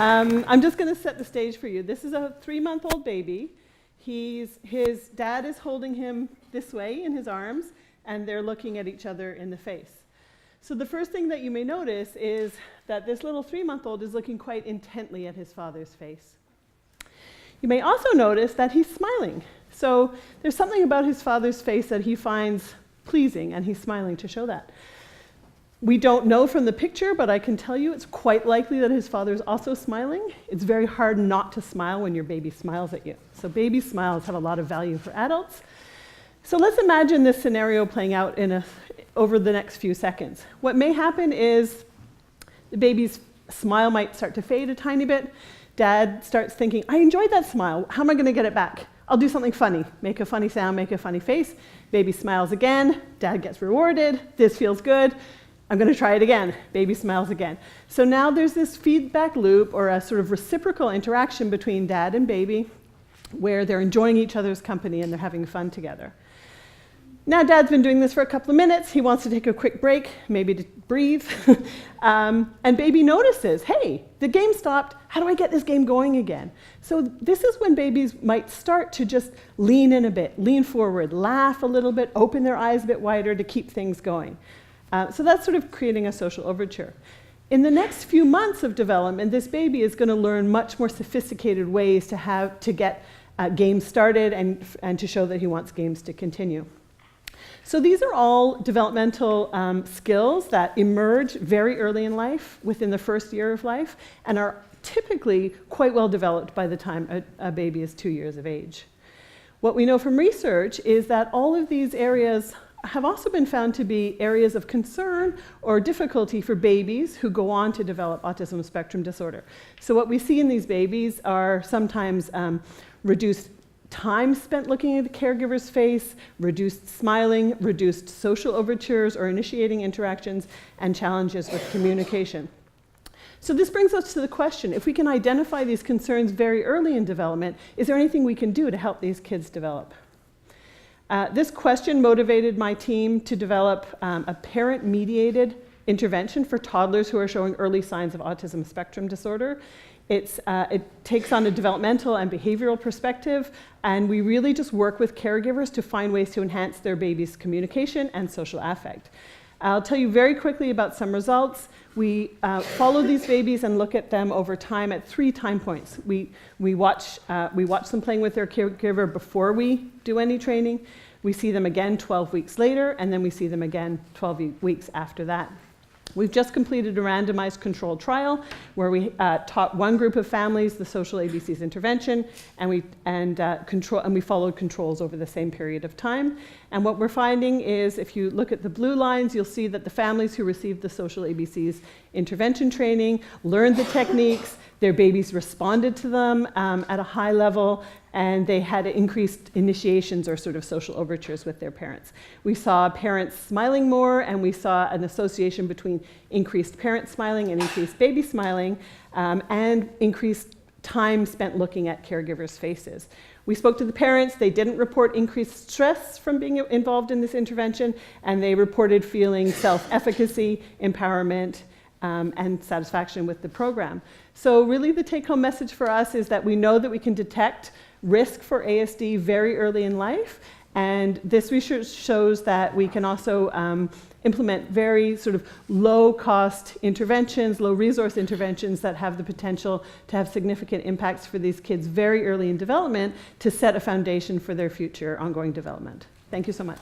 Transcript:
I'm just going to set the stage for you. This is a 3-month-old baby. His dad is holding him this way in his arms, and they're looking at each other in the face. So the first thing that you may notice is that this little 3-month-old is looking quite intently at his father's face. You may also notice that he's smiling. So there's something about his father's face that he finds pleasing, and he's smiling to show that. We don't know from the picture, but I can tell you it's quite likely that his father is also smiling. It's very hard not to smile when your baby smiles at you. So baby smiles have a lot of value for adults. So let's imagine this scenario playing out over the next few seconds. What may happen is the baby's smile might start to fade a tiny bit. Dad starts thinking, I enjoyed that smile. How am I going to get it back? I'll do something funny. Make a funny sound, make a funny face. Baby smiles again. Dad gets rewarded. This feels good. I'm going to try it again. Baby smiles again. So now there's this feedback loop, or a sort of reciprocal interaction between dad and baby, where they're enjoying each other's company and they're having fun together. Now dad's been doing this for a couple of minutes. He wants to take a quick break, maybe to breathe. And baby notices, hey, the game stopped. How do I get this game going again? So this is when babies might start to just lean in a bit, lean forward, laugh a little bit, open their eyes a bit wider to keep things going. So that's sort of creating a social overture. In the next few months of development, this baby is going to learn much more sophisticated ways to get games started and to show that he wants games to continue. So these are all developmental skills that emerge very early in life, within the first year of life, and are typically quite well developed by the time a baby is 2 years of age. What we know from research is that all of these areas have also been found to be areas of concern or difficulty for babies who go on to develop autism spectrum disorder. So what we see in these babies are sometimes reduced time spent looking at the caregiver's face, reduced smiling, reduced social overtures or initiating interactions, and challenges with communication. So this brings us to the question, if we can identify these concerns very early in development, is there anything we can do to help these kids develop? This question motivated my team to develop a parent-mediated intervention for toddlers who are showing early signs of autism spectrum disorder. It takes on a developmental and behavioral perspective, and we really just work with caregivers to find ways to enhance their baby's communication and social affect. I'll tell you very quickly about some results. We follow these babies and look at them over time at 3 time points. We watch them playing with their caregiver before we do any training. We see them again 12 weeks later, and then we see them again 12 weeks after that. We've just completed a randomized controlled trial where we taught one group of families the social ABCs intervention, and we followed controls over the same period of time. And what we're finding is, if you look at the blue lines, you'll see that the families who received the social ABCs intervention training learned the techniques, their babies responded to them at a high level, and they had increased initiations or sort of social overtures with their parents. We saw parents smiling more, and we saw an association between increased parent smiling and increased baby smiling, and increased time spent looking at caregivers' faces. We spoke to the parents. They didn't report increased stress from being involved in this intervention, and they reported feeling self-efficacy, empowerment, and satisfaction with the program. So really the take-home message for us is that we know that we can detect risk for ASD very early in life, and this research shows that we can also implement very sort of low-cost interventions, low-resource interventions that have the potential to have significant impacts for these kids very early in development to set a foundation for their future ongoing development. Thank you so much.